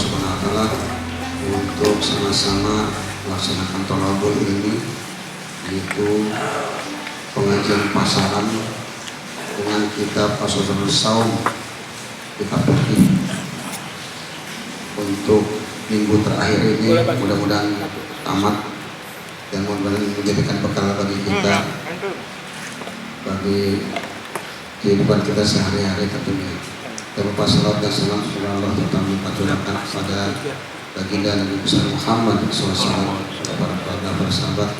Subhanahu wa taala untuk sama-sama melaksanakan thalabul ilmi, yaitu pengajian pasaran dengan kitab Asrarus Shaum, kitab fikih. Untuk minggu terakhir ini mudah-mudahan tamat dan mudah-mudahan menjadikan bekal bagi kita, bagi kehidupan kita sehari-hari tentunya. Dan lupa salat dan salam Allah terutama aturkan pada baginda Nabi besar Muhammad SAW, para sahabat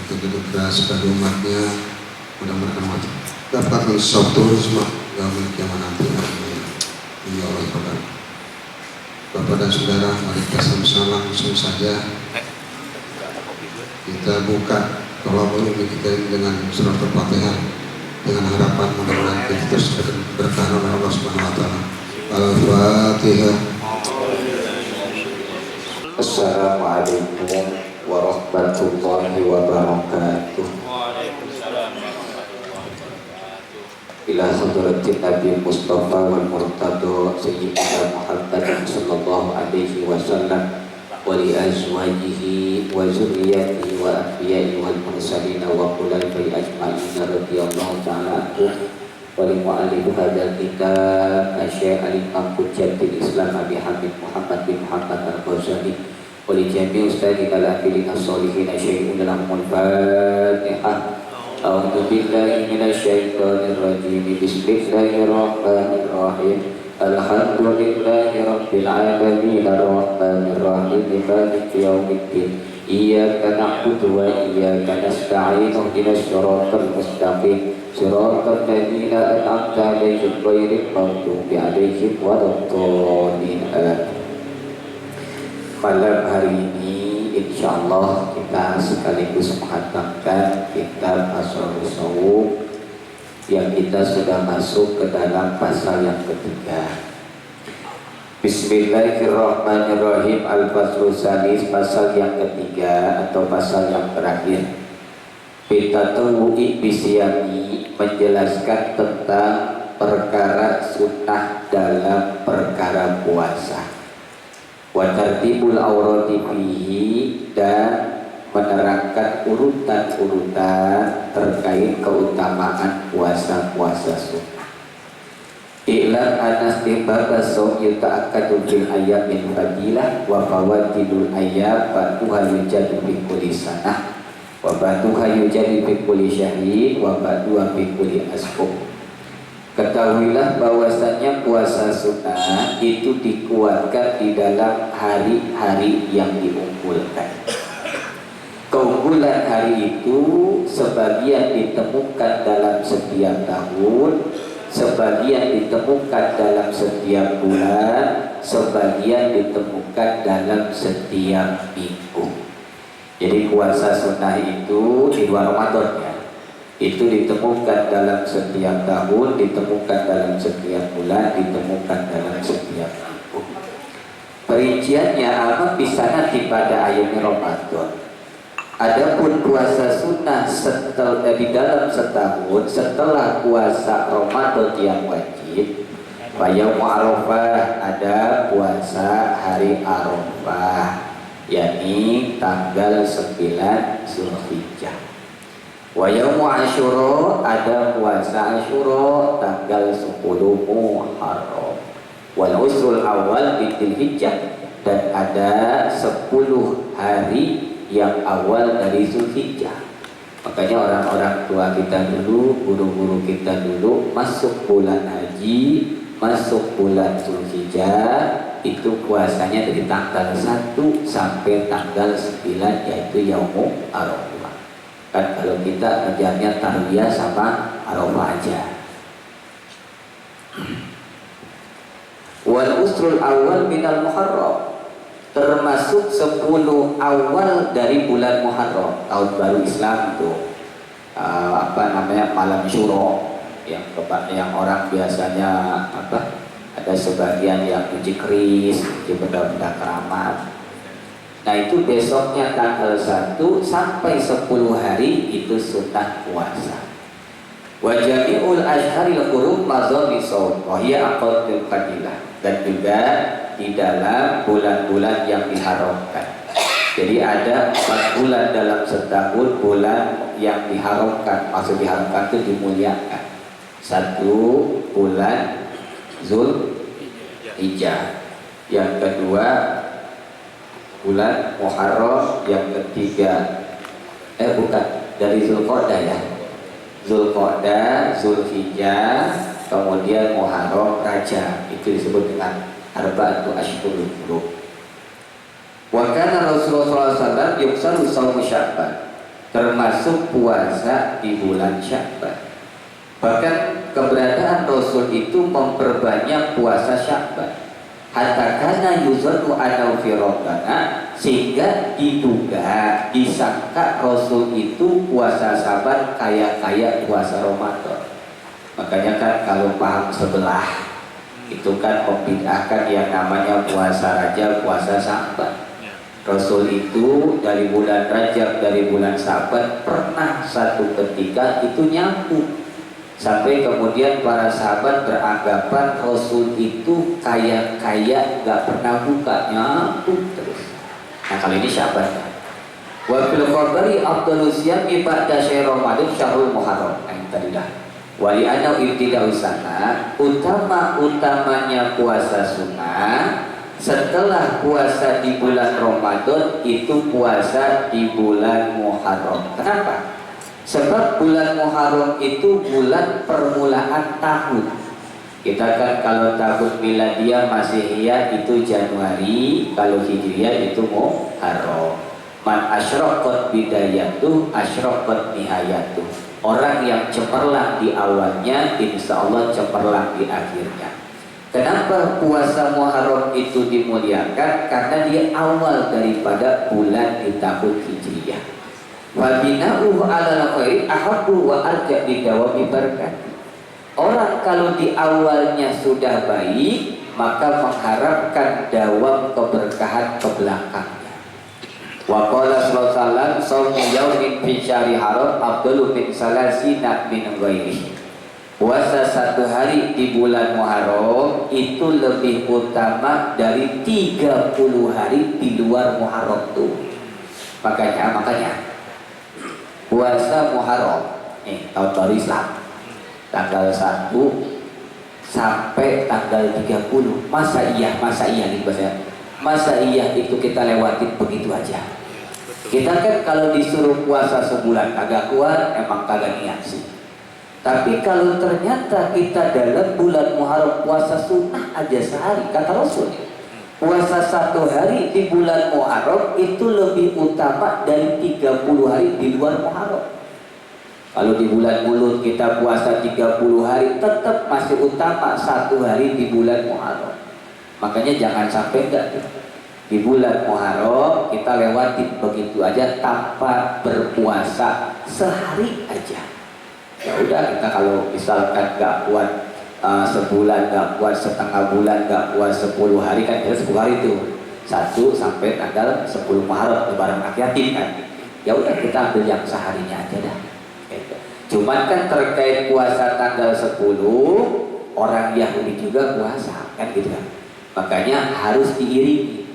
untuk duduk sebagai umatnya, mudah-mudahan dapat mensuatu semua yaumil qiyamah nanti. Ya Allah. Bapak dan saudara, mari kita sama-sama langsung saja kita buka thalabul ilmi kita ini dengan surat Al-Fatihah, dengan harapan mudah-mudahan kita terus berkah oleh Allah Subhanahu wa taala. Al-Fatihah. Assalamualaikum warahmatullahi wabarakatuh. Ila hadratin Nabi Mustafa wal Murtada Sayyidina Muhammad sallallahu alaihi wasallam wa li azwajihi wa zurriyyatihi wa anbiya'i wal mursalin wa khulafai ajma'in radhiyallahu ta'ala anhum wa li mu'allif hadzal kitab Asy-Syaikh al-Imam Hujjatul Islam Abi Hamid Muhammad bin Muhammad al-Ghazali wa li jami' ustadzina al-afilin as-solihin syai'un lahumul Fatihah. A'udzu billahi minasyaitonir rajim. Bismillahirrahmanirrahim. Alhamdulillahi rabbil alamin arrahmanir rahim maliki yaumiddin. Iyyaka na'budu wa iyyaka nasta'in ihdinas siratal mustaqim siratal ladzina an'amta 'alaihim ghairil maghdubi 'alaihim waladdallin. Malam hari ini insyaallah kita sekaligus menghatamkan kitab Asrarus Shaum yang kita sudah masuk ke dalam pasal yang ketiga. Bismillahirrahmanirrahim. Al-Faslul Tsalis, pasal yang ketiga atau pasal yang terakhir. Bitatawu'i bisyami, menjelaskan tentang perkara sunnah dalam perkara puasa. Wa tartibul awrati fihi, dan menerangkan urutan-urutan terkait keutamaan puasa-puasa sunnah. I'lam anas tibaba shaum yuta'akkadu fil ayyamin fadilah wa fawadilul ayyam ba'duha yujadu fi kulli sanah wa ba'duha yujadu fi kulli syahrin wa ba'duha fi kulli asbur. Ketahuilah bahwasanya puasa sunnah itu dikuatkan di dalam hari-hari yang diunggulkan. Keunggulan hari itu sebagian ditemukan dalam setiap tahun, sebagian ditemukan dalam setiap bulan, sebagian ditemukan dalam setiap minggu. Jadi puasa sunnah itu di luar Ramadan ya, itu ditemukan dalam setiap tahun, ditemukan dalam setiap bulan, ditemukan dalam setiap minggu. Perinciannya apa? Bisa di pada ayat Ramadan. Adapun puasa sunnah di dalam setahun setelah puasa Ramadan yang wajib, yaum Arafah, ada puasa hari Arafah, yakni tanggal 9 Zulhijjah. Wa yaum Asyura, ada puasa Asyura tanggal 10 Muharram. Wal usrul awal bi Dzulhijjah, dan ada 10 hari yang awal dari Zulhijjah. Makanya orang-orang tua kita dulu, guru-guru kita dulu, masuk bulan haji, masuk bulan Zulhijjah, itu puasanya dari tanggal 1 sampai tanggal 9, yaitu Yaumul Arafah. Kan kalau kita ngejarnya tarwiyah sama Arafah aja. Wal usrul awal minal Muharram, termasuk 10 awal dari bulan Muharram, tahun baru Islam itu malam syuro, yang orang biasanya ada sebagian yang uji keris, uji benda-benda keramat. Nah itu besoknya tanggal 1 sampai 10 hari itu sunnah puasa. Wa jami'ul ashharil hurum mazami shaum wa hiya aqallul fadilah, dan juga di dalam bulan-bulan yang diharamkan. Jadi ada 4 bulan dalam setahun bulan yang diharamkan. Maksud diharamkan itu dimuliakan. 1 bulan Zulhijjah, yang kedua bulan Muharram, yang ketiga dari Zulqa'dah ya, Zulqa'dah, Zulhijjah, kemudian Muharram, Rajab. Itu disebut dengan arba'atu asyhurul hurum. Wa kana Rasulullah SAW yuksaru shaumu Sya'ban, termasuk puasa di bulan Sya'ban. Bahkan keberadaan Rasul itu memperbanyak puasa Sya'ban. Hatta kana yuzannu anau fi Rabbana, sehingga diduga, disangka Rasul itu puasa Sya'ban kayak puasa Ramadan. Makanya kan kalau paham sebelah itu kan membid'ahkan yang namanya puasa Rajab, puasa Sya'ban. Rasul itu dari bulan Rajab, dari bulan Sya'ban pernah satu ketika itu nyambung, sampai kemudian para sahabat beranggapan Rasul itu kayak gak pernah buka, nyambung terus. Nah kali ini Sya'ban. Wa fil khabari afdalus siyami ba'da syahr Ramadan syahrul Muharram. Nah ini tadi dah. Wa li anna ibtida'us sana, utamanya puasa sunnah setelah puasa di bulan Ramadan itu puasa di bulan Muharram. Kenapa? Sebab bulan Muharram itu bulan permulaan tahun. Kita kan kalau tahun miladiah Masihiyah itu Januari, kalau Hijriah itu Muharram. Man asyraqat bidayatuh asyraqat nihayatuh. Orang yang cemerlang di awalnya, insya Allah cemerlang di akhirnya. Kenapa puasa Muharram itu dimuliakan? Karena dia awal daripada bulan di tahun Hijriah. Wa bina'uhu 'alal khairi ahabbu wa arja' bidawami barakat. Orang kalau di awalnya sudah baik, maka mengharapkan dawam keberkahan ke belakangnya. Wa qala sallallahu alaihi wasallam shaumu yaumin fi syahri haram afdalu min salasina min ghairihi. Puasa 1 hari di bulan Muharram itu lebih utama dari 30 hari di luar Muharram tuh. Makanya puasa Muharram tahun baru Islam tanggal 1 sampai tanggal 30. Masa iya nih bahasa. Masa iya itu kita lewatin begitu aja. Kita kan kalau disuruh puasa sebulan kagak kuat, emang kagak niat sih. Tapi kalau ternyata kita dalam bulan Muharram puasa sunnah aja sehari, kata Rasul, puasa 1 hari di bulan Muharram itu lebih utama dari 30 hari di luar Muharram. Kalau di bulan Mulut kita puasa 30 hari, tetap masih utama 1 hari di bulan Muharram. Makanya jangan sampai enggak di bulan Muharram kita lewatin begitu aja tanpa berpuasa sehari aja. Ya udah, kita kalau misalkan nggak kuat sebulan, nggak kuat setengah bulan, nggak kuat 10 hari kan, ya 10 hari itu 1 sampai tanggal 10 Muharram Lebaran akhir kan. Ya udah kita ambil yang seharinya aja dah. Gitu. Cuman kan terkait puasa tanggal 10 orang Yahudi juga puasa kan gitu kan. Makanya harus diiringi.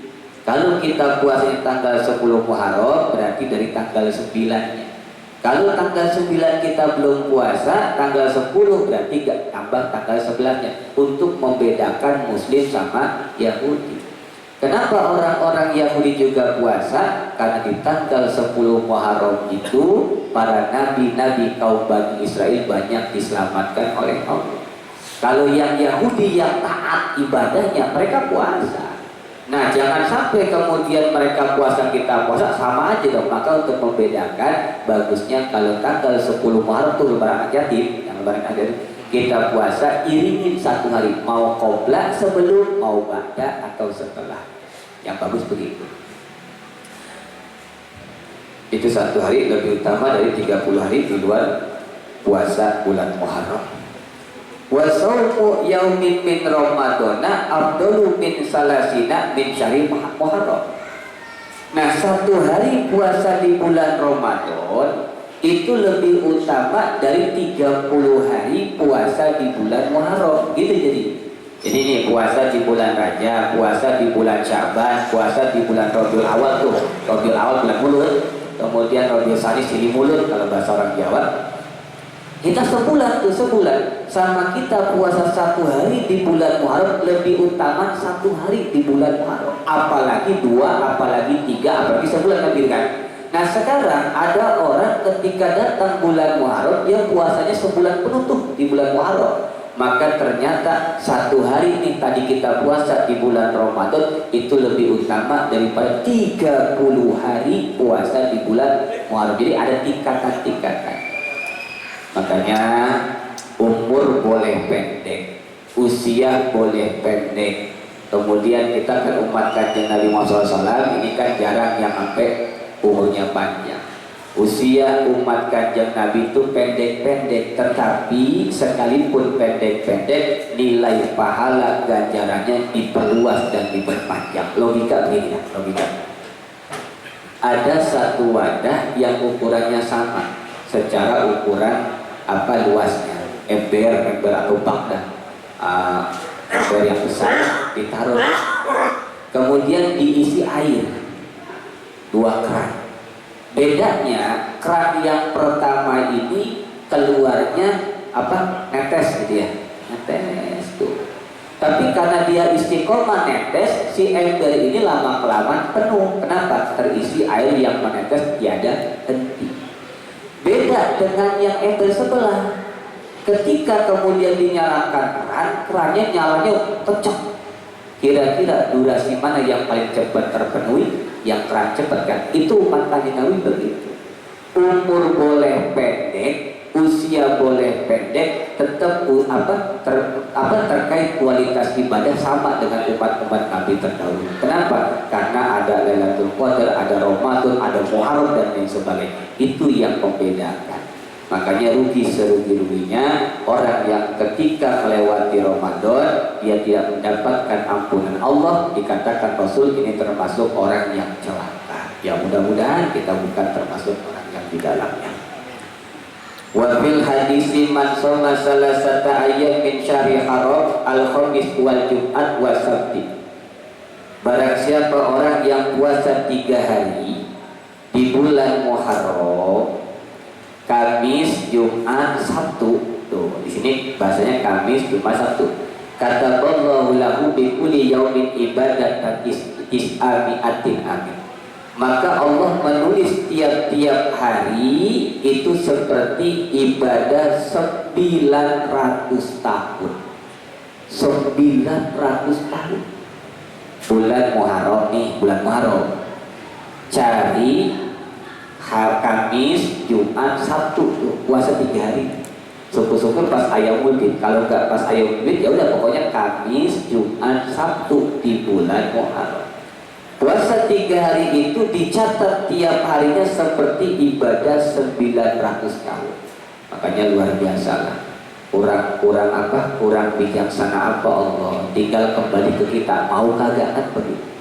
Kalau kita puasa tanggal 10 Muharram berarti dari tanggal 9-nya. Kalau tanggal 9 kita belum puasa, tanggal 10 berarti gak tambah tanggal 11-nya untuk membedakan Muslim sama Yahudi. Kenapa orang-orang Yahudi juga puasa? Karena di tanggal 10 Muharram itu para nabi-nabi kaum Bani Israel banyak diselamatkan oleh Allah. Kalau yang Yahudi yang taat ibadahnya mereka puasa. Nah jangan sampai kemudian mereka puasa kita puasa, sama aja dong. Maka untuk membedakan, bagusnya kalau tanggal 10 Muharram itu Lebaran Yatim, yang Lebaran Yatim kita puasa iringin 1 hari, mau qobla sebelum, mau ba'da atau setelah. Yang bagus begitu. Itu 1 hari lebih utama dari 30 hari di luar puasa bulan Muharram. Wa shaumu yaumin min Ramadana afdalu min salasina min syahri Muharram. Nah 1 hari puasa di bulan Ramadan itu lebih utama dari 30 hari puasa di bulan Muharram. Gitu jadi. Jadi nih puasa di bulan Rajab, puasa di bulan Syaban, puasa di bulan Rabiul Awal tuh. Rabiul Awal bulan mulut, kemudian Rabiul Tsani sini mulut kalau bahasa orang Jawa. Kita sebulan tuh sebulan. Sama kita puasa 1 hari di bulan Muharram lebih utama 1 hari di bulan Muharram. Apalagi 2, apalagi 3, apalagi sebulan lebih kan. Nah sekarang ada orang ketika datang bulan Muharram yang puasanya sebulan penuh tuh di bulan Muharram. Maka ternyata 1 hari nih tadi kita puasa di bulan Ramadan itu lebih utama daripada 30 hari puasa di bulan Muharram. Jadi ada tingkatan-tingkatan. Makanya umur boleh pendek, usia boleh pendek. Kemudian kita kan umat kanjeng Nabi Muhammad SAW ini kan jarang yang sampai umurnya panjang. Usia umat kanjeng Nabi itu pendek-pendek, tetapi sekalipun pendek-pendek nilai pahala ganjarannya diperluas dan diperpanjang. Logika begini ya, logika. Ada satu wadah yang ukurannya sama secara ukuran luasnya, ember atau bak ember yang besar ditaruh, kemudian diisi air 2 keran. Bedanya keran yang pertama ini keluarnya netes gitu ya, netes tuh. Tapi karena dia istiqomah netes, si ember ini lama kelamaan penuh. Kenapa? Terisi air yang menetes tiada henti. Beda dengan yang ember sebelah. Ketika kemudian dinyalakan kerannya nyalanya kencang. Kira-kira durasi mana yang paling cepat terpenuhi? Yang keran cepat kan? Itu umat kanjeng Nabi begitu. Umur boleh pendek, usia boleh pendek, tetap terkait kualitas ibadah sama dengan umat-umat Nabi terdahulu. Kenapa? Karena ada Lailatul Qadar, ada Ramadan, ada Muharram dan lain sebagainya. Itu yang membedakan. Makanya rugi serugi-ruginya orang yang ketika melewati Ramadan dia tidak mendapatkan ampunan Allah. Dikatakan Rasul ini termasuk orang yang celaka. Ya mudah-mudahan kita bukan termasuk orang yang di dalamnya. Wa fil hadisi man shoma salasata ayyam min syahri haram al-khamis wal jum'at wa sabti. Barang siapa orang yang puasa 3 hari di bulan Muharram, Kamis, Jumat, Sabtu. Tuh, di sini bahasanya Kamis, Jumat, Sabtu. Kata Allah lahu bi kulli yaumin ibadatan is'ami'atin amin. Maka Allah menulis tiap-tiap hari itu seperti ibadah 900 tahun. 900 tahun. Bulan Muharram nih, bulan Muharram. Cari Kamis, Jumat, Sabtu tuh, puasa 3 hari. Syukur-syukur pas Ayyamul Bid. Kalau nggak pas Ayyamul Bid ya udah pokoknya Kamis, Jumat, Sabtu di bulan Muharram. Puasa 3 hari itu dicatat tiap harinya seperti ibadah 900 tahun. Makanya luar biasa lah. Kurang bijaksana apa Allah. Tinggal kembali ke kita, mau kagak kan begitu.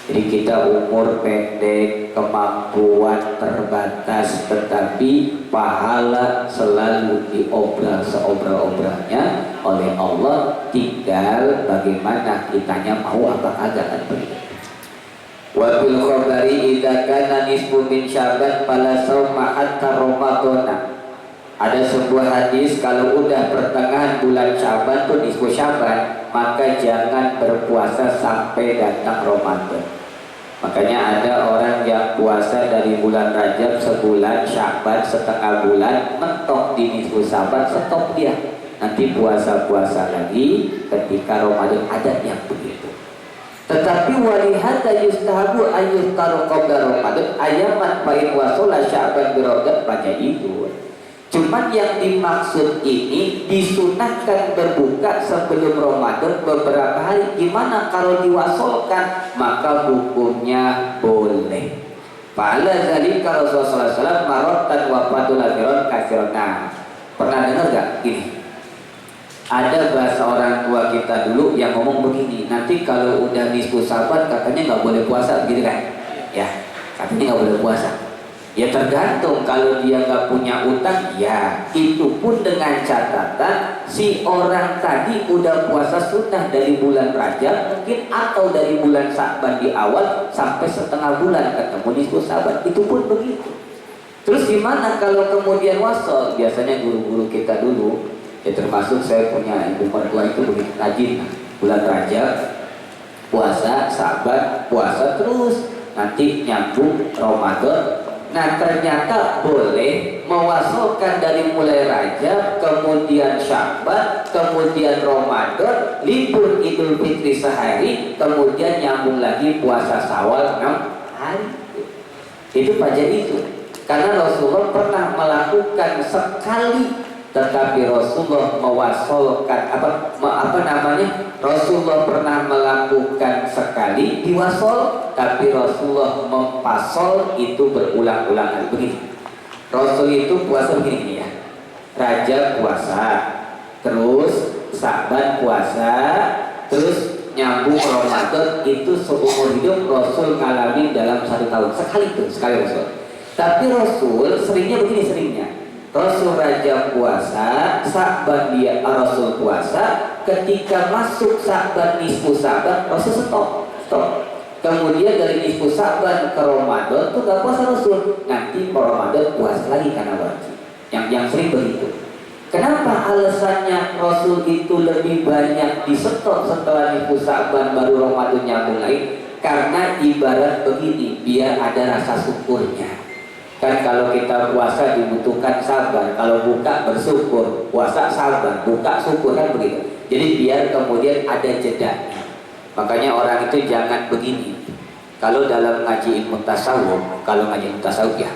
Jadi kita umur pendek, kemampuan terbatas, tetapi pahala selalu diobral seobral-obralnya oleh Allah. Tinggal bagaimana kitanya mau apa kagak kan begitu. Wa bil khabari idza kana nisfu min Sya'ban fala sauma hatta Ramadan. Ada sebuah hadis kalau udah pertengahan bulan Sya'ban tuh nisfu Sya'ban, maka jangan berpuasa sampai datang Ramadan. Makanya ada orang yang puasa dari bulan Rajab sebulan, Sya'ban setengah bulan, mentok di nisfu Sya'ban, stop dia. Nanti puasa-puasa lagi ketika Ramadan, ada yang begitu. Tetapi walihada yustahabu ayyuhtaru qabla Ramadan ayaman fa'in wasula Sya'ban birodat pada itu. Cuman yang dimaksud ini disunahkan berbuka sebelum Ramadan beberapa hari. Gimana kalau diwasolkan? Maka hukumnya boleh. Fa'ala dzalika Rasulullah SAW maratan wafatul akhirat kasirna. Pernah dengar gak gini? Ada bahasa orang tua kita dulu yang ngomong begini, nanti kalau udah nisfu Sya'ban katanya nggak boleh puasa, gitu kan? Ya, katanya nggak boleh puasa. Ya tergantung, kalau dia nggak punya utang, ya itu pun dengan catatan si orang tadi udah puasa sunnah dari bulan Rajab mungkin, atau dari bulan Sa'ban di awal sampai setengah bulan ketemu nisfu Sa'ban, itu pun begitu. Terus gimana kalau kemudian wasol? Biasanya guru-guru kita dulu, ya termasuk saya punya ibu mertua itu begitu rajin, bulan Rajab puasa, Sa'ban puasa, terus nanti nyambung Ramadan. Nah ternyata boleh mewasolkan dari mulai Rajab, kemudian Sya'ban, kemudian Ramadan, libur Idul Fitri sehari, kemudian nyambung lagi puasa Syawal 6 hari. Itu pajak itu. Karena Rasulullah pernah melakukan sekali, tetapi Rasulullah mewasolkan Rasulullah pernah melakukan sekali diwasol, tapi Rasulullah mempasol itu berulang-ulang kali. Begini, Rasul itu puasa begini ya, Rajab puasa, terus Sa'ban puasa, terus nyambung Ramadan. Itu seumur hidup Rasul ngalamin dalam 1 tahun sekali, itu sekali Rasul. Tapi Rasul seringnya begini, Rasul Rajab puasa, Sa'ban dia Rasul puasa. Ketika masuk Sa'ban nisfu Sa'ban, Rasul stop. Kemudian dari nisfu Sa'ban ke Ramadan tuh gak puasa Rasul. Nanti ke Ramadan puasa lagi karena wajib. Yang sering begitu. Kenapa alasannya Rasul itu lebih banyak di stop setelah nisfu Sa'ban baru Ramadan nyambung lagi? Karena ibarat begini, biar ada rasa syukurnya. Kan kalau kita puasa dibutuhkan sabar, kalau buka bersyukur, puasa sabar, buka syukur, kan begitu. Jadi biar kemudian ada jeda. Makanya orang itu jangan begini. Kalau dalam ngaji ilmu tasawuf, ya,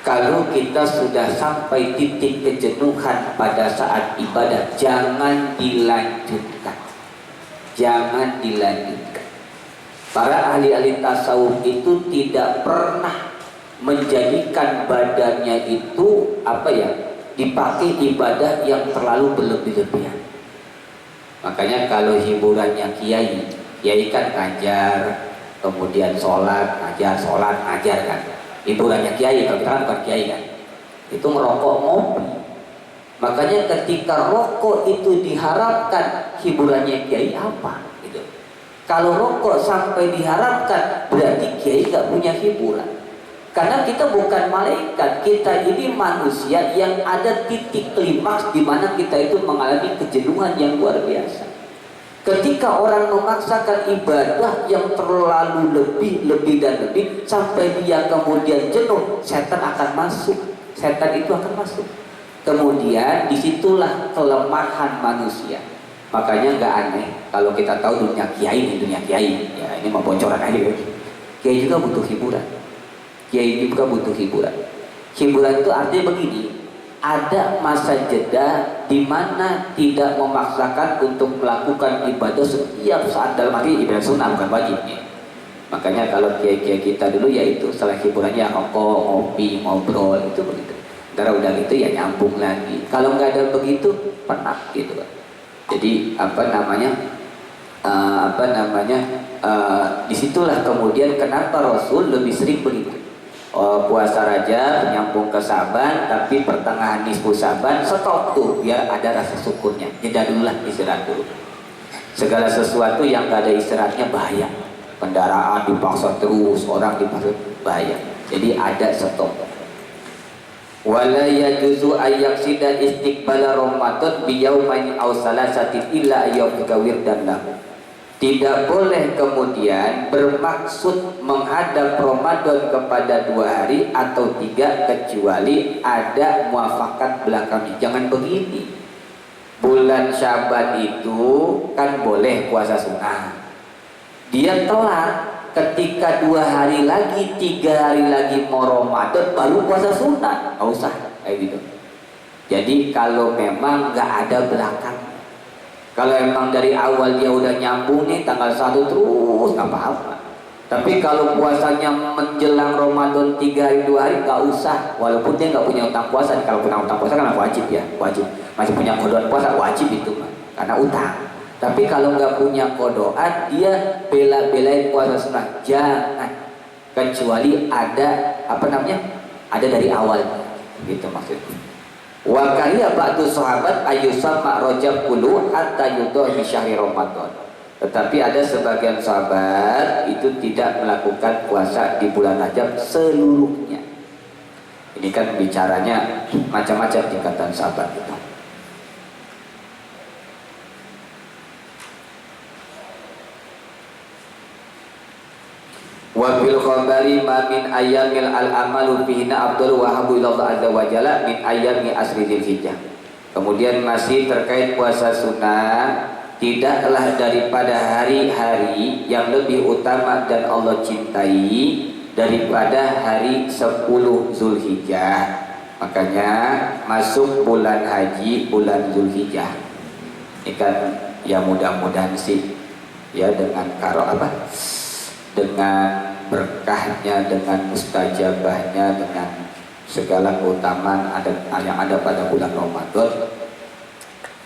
kalau kita sudah sampai titik kejenuhan pada saat ibadah, jangan dilanjutkan. Para ahli-ahli tasawuf itu tidak pernah menjadikan badannya itu dipakai ibadah yang terlalu berlebih-lebihan. Makanya kalau hiburannya kiai kan ngajar, kemudian sholat, ngajar kan. Hiburannya kiai, kalau kita kan bukan kiai kan, itu merokok, ngopi. Makanya ketika rokok itu diharapkan, hiburannya kiai apa? Gitu. Kalau rokok sampai diharapkan, berarti kiai gak punya hiburan. Karena kita bukan malaikat, kita ini manusia yang ada titik klimaks di mana kita itu mengalami kejenuhan yang luar biasa. Ketika orang memaksakan ibadah yang terlalu lebih sampai dia kemudian jenuh, setan akan masuk. Kemudian disitulah kelemahan manusia. Makanya nggak aneh kalau kita tahu dunia kiai. Ya ini mau bocoran aja. Kiai juga butuh hiburan. Hiburan itu artinya begini, ada masa jeda di mana tidak memaksakan untuk melakukan ibadah setiap saat, dalam arti ibadah sunnah bukan wajib ya. Makanya kalau kiai-kiai kita dulu yaitu setelah hiburannya rokok, ngopi, ngobrol, itu begitu. Karena udah gitu ya nyambung lagi. Kalau nggak ada begitu penat gitu kan. Jadi disitulah kemudian kenapa Rasul lebih sering begitu. Puasa Rajab nyambung ke Sa'ban, tapi pertengahan nisfu Sa'ban stop tuh, biar ada rasa syukurnya. Jeda dulu lah, istirahat dulu. Segala sesuatu yang gak ada istirahatnya bahaya. Kendaraan dipaksa terus, orang dipaksa, bahaya. Jadi ada stop. Wala yajuzu ayyaksida istiqbala Ramadan biyaumain aw salasatin illa ayyuka wirdan lahu. Tidak boleh kemudian bermaksud menghadap Ramadan kepada 2 hari atau 3 kecuali ada muafakat belakangnya. Jangan begini. Bulan Syaban itu kan boleh puasa sunnah. Dia telat ketika 2 hari lagi, 3 hari lagi mau Ramadan baru puasa sunnah. Nggak usah kayak gitu. Jadi kalau memang nggak ada belakang, kalau emang dari awal dia udah nyambung nih tanggal 1 terus nggak apa-apa. Tapi kalau puasanya menjelang Ramadan 3 hari 2 hari nggak usah. Walaupun dia nggak punya utang puasa. Kalau punya utang puasa kan wajib ya, wajib. Masih punya kodoan puasa wajib itu mah, karena utang. Tapi kalau nggak punya kodoan, dia bela-belain puasa sunnah, jangan. kecuali ada apa namanya, ada dari awal, gitu maksudnya. Wa kariya ba'du sahabat ayyusamma Rajab kullu hatta yudha fi syahri Ramadan. Tetapi ada sebagian sahabat itu tidak melakukan puasa di bulan Rajab seluruhnya. Ini kan bicaranya macam-macam tingkatan sahabat itu. Wa bil khabari ma min ayyamil al amalu fihina afdal wa habu ilallah azza wa jalla min ayyami asri dzulhijjah. Kemudian masih terkait puasa sunnah, tidaklah daripada hari-hari yang lebih utama dan Allah cintai daripada hari 10 Zulhijjah. Makanya masuk bulan haji, bulan Zulhijjah. Ini kan ya mudah-mudahan sih ya dengan dengan berkahnya, dengan mustajabahnya, dengan segala keutamaan yang ada pada bulan Ramadan.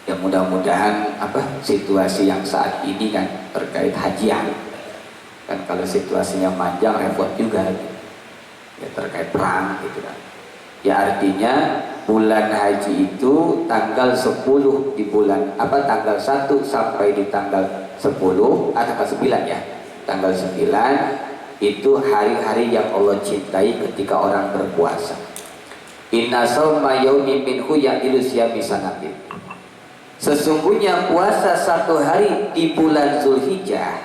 Ya mudah-mudahan situasi yang saat ini kan terkait hajian kan, kalau situasinya panjang repot juga ya, terkait perang gitu kan. Ya artinya bulan haji itu tanggal 10 di bulan tanggal 1 sampai di tanggal 10 tanggal 9 ya. Tanggal 9 itu hari-hari yang Allah cintai ketika orang berpuasa. Inna shauma yaumi minhu ya'dilu siyami sanatin. Sesungguhnya puasa satu hari di bulan Zulhijjah,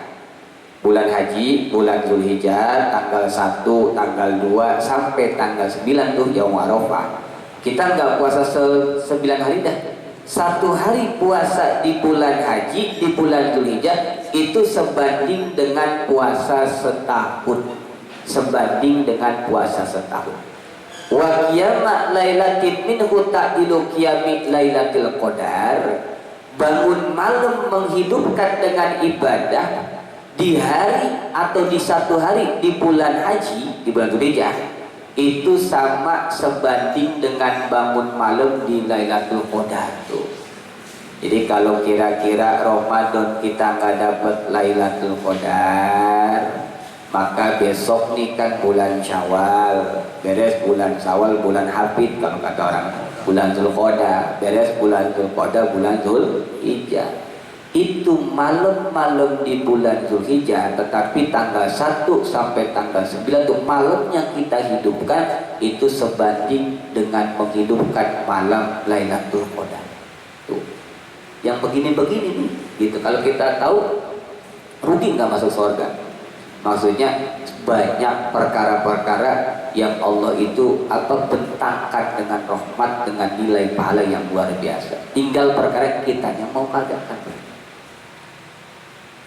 bulan haji, bulan Zulhijjah, tanggal 1, tanggal 2 sampai tanggal 9 tuh Yaum Arafah. Kita nggak puasa 9 hari dah. Satu hari puasa di bulan haji, di bulan Zulhijjah itu sebanding dengan puasa setahun. Sebanding dengan puasa setahun. Wa qiyama lailatin minhu ta'dilu qiyami lailatul qadar. Bangun malam menghidupkan dengan ibadah di hari atau di satu hari di bulan haji, di bulan Zulhijjah, itu sama sebanding dengan bangun malam di Lailatul Qadar tuh. Jadi kalau kira-kira Ramadan kita nggak dapat Lailatul Qadar, maka besok nih kan bulan Syawal, beres bulan Syawal, bulan Hafid kalau kata orang, bulan Zulqa'dah, beres bulan Zulqa'dah, bulan Zulhijjah. Itu malam-malam di bulan Zulhijjah, tetapi tanggal 1 sampai tanggal 9 itu malam yang kita hidupkan itu sebanding dengan menghidupkan malam Lailatul Qadar. Tuh. Yang begini-begini nih, gitu. Kalau kita tahu, rugi nggak masuk surga? Maksudnya banyak perkara-perkara yang Allah itu bentangkan dengan rahmat, dengan nilai pahala yang luar biasa. Tinggal perkara kita yang mau kagak kan.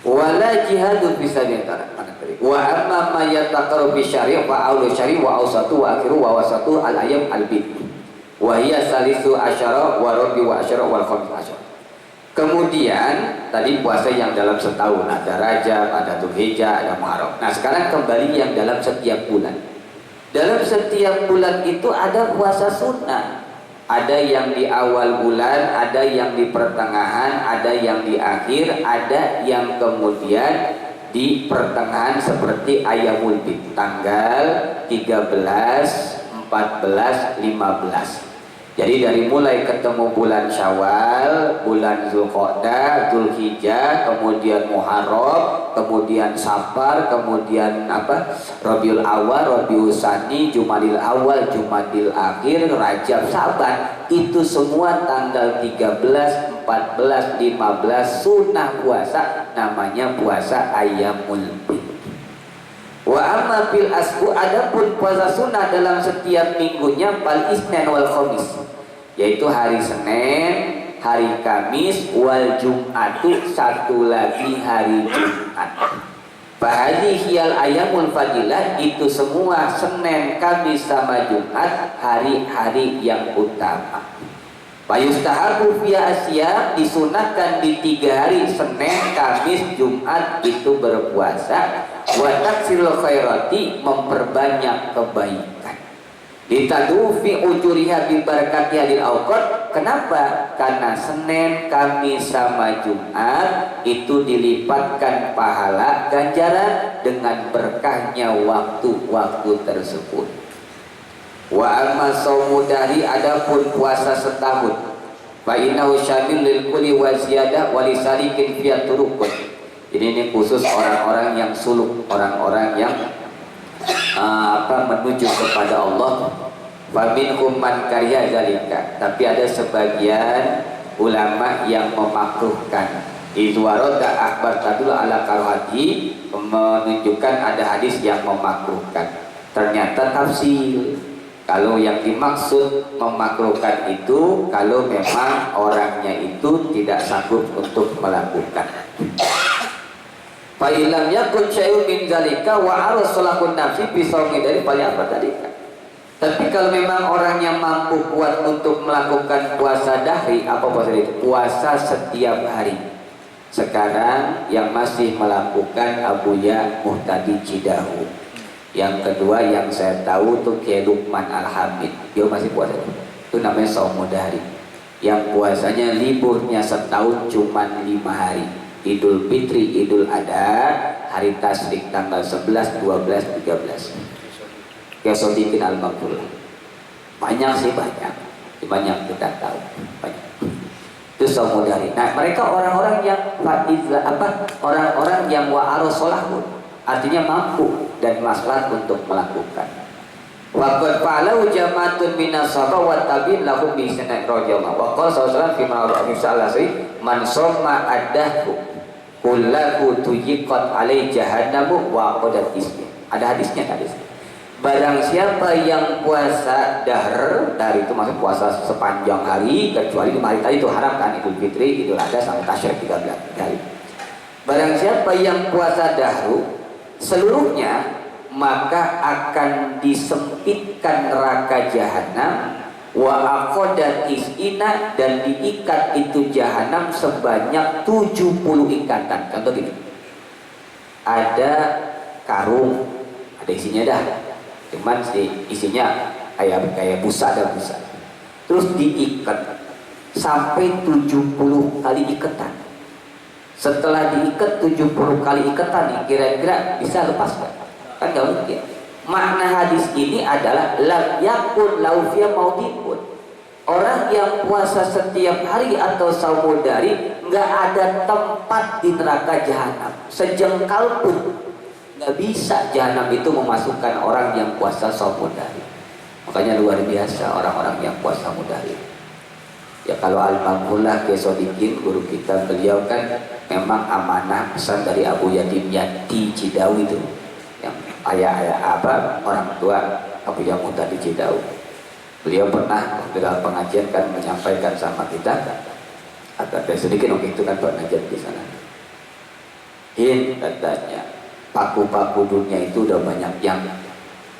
Wala jihadu fisabilillah. Wa amma ma yataqarrabu bi syari' wa awlu syari' wa awsatu wa akhiru wa wasatu al ayyam al bid. Wa hiya salisu asyara wa rabi wa asyara wal khamis asyara. Kemudian tadi puasa yang dalam setahun, ada Rajab, ada Dzulhijjah, ada Muharram. Nah, sekarang kembali yang dalam setiap bulan. Dalam setiap bulan itu ada puasa sunnah. Ada yang di awal bulan, ada yang di pertengahan, ada yang di akhir, ada yang kemudian di pertengahan seperti Ayyamul Bid, tanggal 13, 14, 15. Jadi dari mulai ketemu bulan Syawal, bulan Zulqa'dah, Zulhijjah, kemudian Muharram, kemudian Safar, kemudian Rabiul Awal, Rabiul Tsani, Jumadil Awal, Jumadil Akhir, Rajab, Sa'ban, itu semua tanggal 13, 14, 15 sunnah puasa, namanya puasa Ayyamul Bid. Wa amma fil asbu, adapun puasa sunnah dalam setiap minggunya fal isnin wal khamis, yaitu hari Senin, hari Kamis, wal Jum'atu, satu lagi hari Jumat. Fahadhiyal ayyamul fadilah, itu semua Senin, Kamis sama Jumat hari-hari yang utama. Fayustahabu fi asya, disunahkan di 3 hari Senin, Kamis, Jumat itu berpuasa. Wa taksirul khairati, memperbanyak kebaikan. Ditadu fi ujuriha bi barakati hadil awqat. Kenapa? Karena Senin, Kamis sama Jumat itu dilipatkan pahala ganjaran dengan berkahnya waktu-waktu tersebut. Wa amma shaumu dahri, adapun puasa setahun, fa innahu syamil lil kulli wa ziyadah wa lisalikin fi turukun. Ini khusus orang-orang yang suluk, orang-orang yang menuju kepada Allah. Faminhum man karya zalika, tapi ada sebagian ulama yang memakruhkan. Izwaroda akbar tadul ala karwati, menunjukkan ada hadis yang memakruhkan. Ternyata tafsir, kalau yang dimaksud memakruhkan itu kalau memang orangnya itu tidak sanggup untuk melakukan. Fa illam yakun syai'un min zalika wa arsalakun nafsi bi shaumi dari apa tadi. Tapi kalau memang orang yang mampu kuat untuk melakukan puasa dahri, apa puasa itu? Puasa setiap hari. Sekarang yang masih melakukan Abuya Muhtadi Cidahu. Yang kedua yang saya tahu tuh Kiai Lukman Al-Hamid, dia masih puasa itu namanya Saumu Dahri. Yang puasanya liburnya setahun cuma 5 hari. Idul Fitri, Idul Adha, hari Tasyrik tanggal 11, 12, 13. Kesodikin al-Maghfur. Banyak sih, banyak kita tahu banyak. Itu Saumu Dahri. Nah, mereka orang-orang yang orang-orang yang wa'arosolahun, artinya mampu dan maslahat untuk melakukan. Waqad fa'alahu jama'atun minas sahabah wa tabi'in lahum bi sanad radhiyallahu. Wa qala sallallahu alaihi wasallam man shamma adahu kullahu tuyiqat alai jahannamu wa qadat ismi. Ada hadisnya tadi. Barang siapa yang puasa dahr, dari itu maksud puasa sepanjang hari kecuali 5 hari tadi itu haram kan, Idul Fitri, Idul Adha sampai Tasyrik 13 hari. Barang siapa yang puasa dahru seluruhnya, maka akan disempitkan neraka jahanam wa aqadat isina, dan diikat itu jahanam sebanyak 70 ikatan. Contoh gini, ada karung, ada isinya dah, cuman isinya kayak busa, ada busa, terus diikat sampai 70 kali ikatan. Setelah diikat 70 kali ikatan nih, kira-kira bisa lepas kan? Kan gak mungkin. Makna hadis ini adalah lam yakun laufiyah maudipun. Orang yang puasa setiap hari atau saumu dahri nggak ada tempat di neraka jahanam sejengkal pun. Nggak bisa jahanam itu memasukkan orang yang puasa saumu dahri. Makanya luar biasa orang-orang yang puasa saumu dahri. Ya kalau Al-Maghfurlah Kesodikin, guru kita, beliau kan memang amanah pesan dari Abu Yadim Yati Cidawi itu, yang ayah orang tua Abu Yadim Muhtadi Cidawi. Beliau pernah dalam pengajian kan menyampaikan sama kita, agak sedikit waktu itu kan pengajian di sana. Katanya paku-paku dunia itu udah banyak yang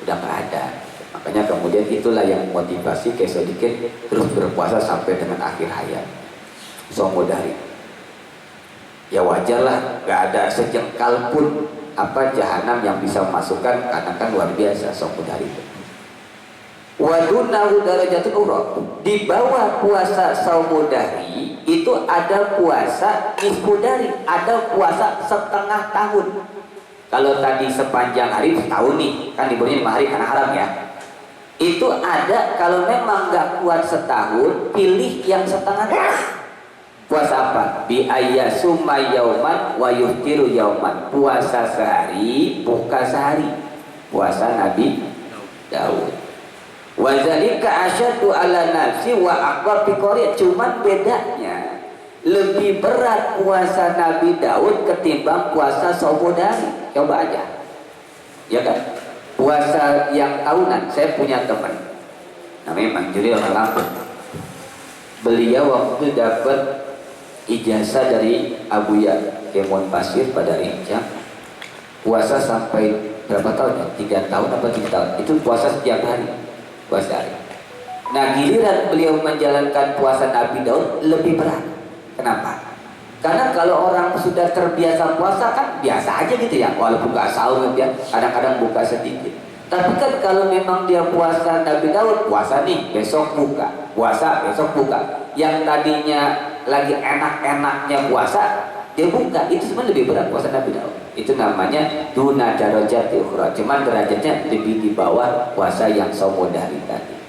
udah nggak ada. Makanya kemudian itulah yang motivasi Kesodikin terus berpuasa sampai dengan akhir hayat. Saumu dahri. Ya wajarlah, nggak ada sejengkal pun jahanam yang bisa memasukkan, karena kan luar biasa saumu dahri itu. Wadunahu darajatun ukhra. Di bawah puasa saumu dahri itu ada puasa nisfu dahri, ada puasa setengah tahun. Kalau tadi sepanjang hari setahun nih, kan liburnya 5 hari karena haram ya. Itu ada kalau memang nggak kuat setahun, pilih yang setengah tahun. Puasa apa? Bi ayyasuma yauman wa yuhtiru yauman. Puasa sehari, buka sehari. Puasa Nabi Daud. Wa zalika asyaddu ala nafsi wa aqwa fi qari'. Cuman bedanya lebih berat puasa Nabi Daud ketimbang puasa saumu dahri. Coba aja. Ya kan? Puasa yang tahunan, saya punya teman namanya Manjuri orang Lampung. Beliau waktu dapat ijazah dari Abuya Kemon Pasir pada Rincang, puasa sampai berapa tahun ya? 3 tahun atau 3 tahun, itu puasa setiap hari, puasa hari. Nah giliran beliau menjalankan puasa Nabi Daud lebih berat. Kenapa? Karena kalau orang sudah terbiasa puasa kan biasa aja gitu ya, walaupun nggak sahur ya, kadang-kadang buka sedikit. Tapi kan kalau memang dia puasa Nabi Daud, puasa nih besok buka, puasa besok buka. Yang tadinya lagi enak-enaknya puasa, dia buka, itu sebenarnya lebih berat puasa Nabi Daud. Itu namanya duna darajati ukhra. Cuman derajatnya lebih di bawah puasa yang somo dari tadi.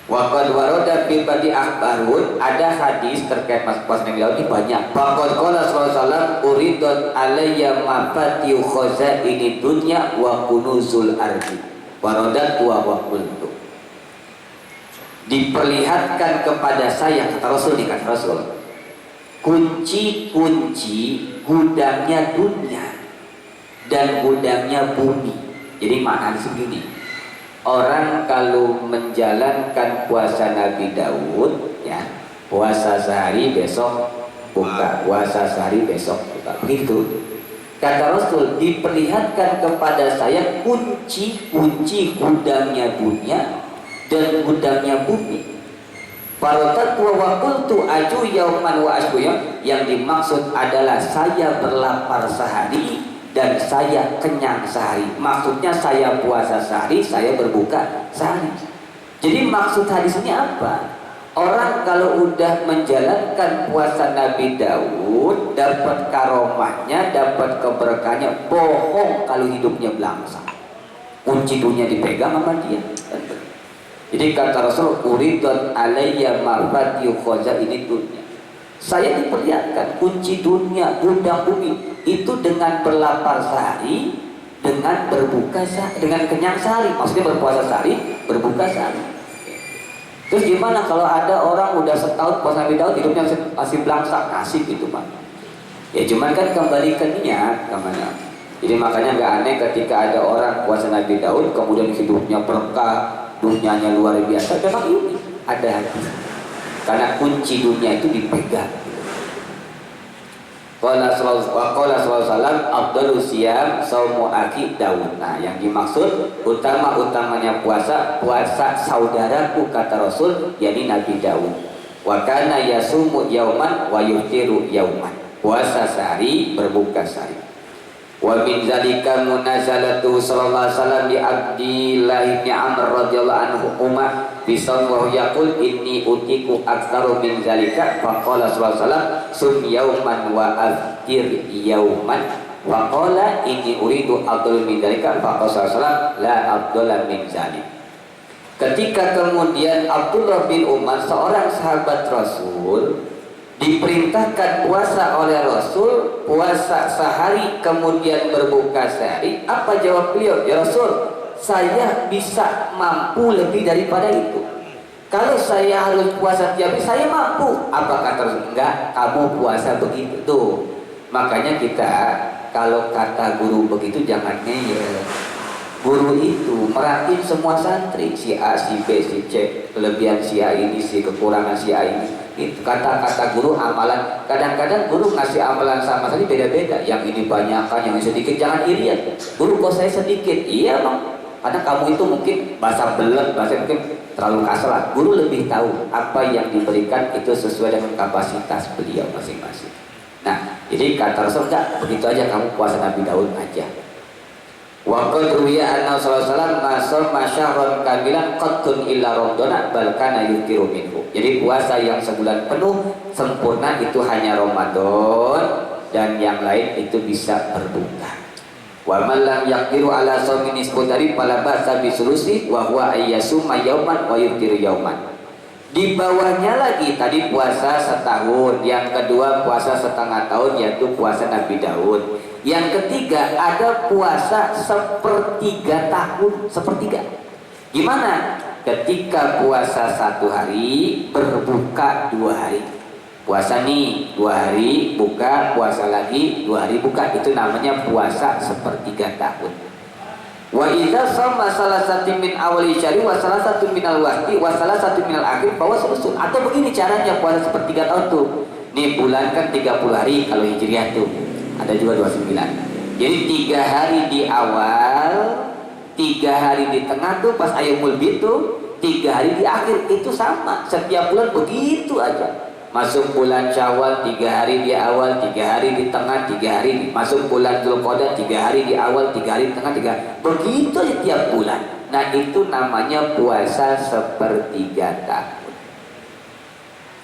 Waqad warada fi badi akhbarun, ada hadis terkait puasa Nabi Daud ini banyak. Faqad qala sallallahu alaihi wasallam uridun alayya mafatih khazaini dunya wa kunuzul ardi. Waradat wa qultu. Diperlihatkan kepada saya, kata Rasul, kata Rasul, kunci-kunci gudangnya dunia dan gudangnya bumi. Jadi maknanya begini, orang kalau menjalankan puasa Nabi Daud, ya, puasa sehari besok buka, puasa sehari besok buka, begitu. Kata Rasul, diperlihatkan kepada saya kunci-kunci gudangnya dunia dan gudangnya bumi. Farotat wa qultu aju yauman wa asbuyam, yang dimaksud adalah saya berlapar sehari dan saya kenyang sehari. Maksudnya saya puasa sehari, saya berbuka sehari. Jadi maksud hadis ini apa? Orang kalau udah menjalankan puasa Nabi Daud, dapat karomahnya, dapat keberkahannya. Bohong kalau hidupnya belangsa. Kunci dunia dipegang sama dia. Jadi kata Rasul, uridun alayya mafatih khazaini dunya. Saya diperlihatkan kunci dunia, gudang bumi itu dengan berlapar sehari, dengan berbuka sehari, dengan kenyang sehari. Maksudnya berpuasa sehari, berbuka sehari. Terus gimana kalau ada orang udah setahun puasa Nabi Daud hidupnya masih belangsak, nasib itu Pak. Ya cuman kan kembali ke niat kemana. Jadi makanya nggak aneh ketika ada orang puasa Nabi Daud kemudian hidupnya berkah, dunianya luar biasa. Memang ini ada hadis. Karena kunci dunia itu dipegang. Qala sallallahu alaihi wasallam afdalu siyam saumu akhi Daud. Nah, yang dimaksud utama-utamanya puasa saudaraku, kata Rasul, yakni Nabi Daud. Wa kana yasumu yauman wa yuftiru yauman. Puasa sehari, berbuka sehari. Wa min zalika munazalatu sallallahu alaihi wasallam bi Abdillah bin Amr radhiyallahu anhu bisaum wa yaqul inni utiku aktsaru min zalika faqala sallallahu alaihi wasallam sum yauman wa aftir yauman wa qala inni uridu afdal min zalika faqala sallallahu alaihi wasallam la afdala min zalik. Ketika kemudian Abdullah bin Umar, seorang sahabat Rasul, diperintahkan puasa oleh Rasul, puasa sehari kemudian berbuka sehari, apa jawab beliau? Ya Rasul, saya bisa mampu lebih daripada itu. Kalau saya harus puasa tiap hari, saya mampu. Apa kata Rasul? Enggak, kamu puasa begitu tuh. Makanya kita kalau kata guru begitu jangan ngeyel. Guru itu merhatiin semua santri, si A, si B, si C, kelebihan si A ini, si kekurangan si A ini. Itu kata-kata guru amalan. Kadang-kadang guru ngasih amalan sama saja beda-beda. Yang ini banyakkan, yang ini sedikit. Jangan iri ya. Guru kok saya sedikit? Iya bang. Karena kamu itu mungkin bahasa belet, bahasa mungkin terlalu kasar lah. Guru lebih tahu apa yang diberikan itu sesuai dengan kapasitas beliau masing-masing. Nah, jadi kata Rasul, enggak, begitu aja kamu puasa Nabi Daud aja. Wa qad ruwiya anna sallallahu alaihi wasallam masyahron kamilan qattun illa ramadana bal kana yutiru minhu. Jadi puasa yang sebulan penuh sempurna itu hanya Ramadan dan yang lain itu bisa berbuka. Wa man lam yaqdiru ala shaumi nisbutari fala ba'sa bisulusi wa huwa ayyasuma yauman wa yutiru yauman. Di bawahnya lagi tadi puasa setahun, yang kedua puasa setengah tahun yaitu puasa Nabi Daud. Yang ketiga ada puasa sepertiga tahun, sepertiga. Gimana? Ketika puasa 1 hari, berbuka 2 hari. Puasa nih 2 hari, buka, puasa lagi 2 hari, buka. Itu namanya puasa sepertiga tahun. Wa idza sama salah satu min awali syari wa salah satu min al-waqti wa salah satu min al-akhir bahwa selusun. Atau begini caranya puasa sepertiga tahun tuh. Nih bulan kan 30 hari kalau Hijriah tuh. Ada juga 29. Jadi 3 hari di awal, 3 hari di tengah tuh pas Ayyamul Bid tuh, 3 hari di akhir. Itu sama. Setiap bulan begitu aja. Masuk bulan Syawal 3 hari di awal, 3 hari di tengah, 3 hari masuk bulan Dzulqa'dah 3 hari di awal, 3 hari di tengah, 3 begitu ya tiap bulan. Nah itu namanya puasa sepertiga tahun.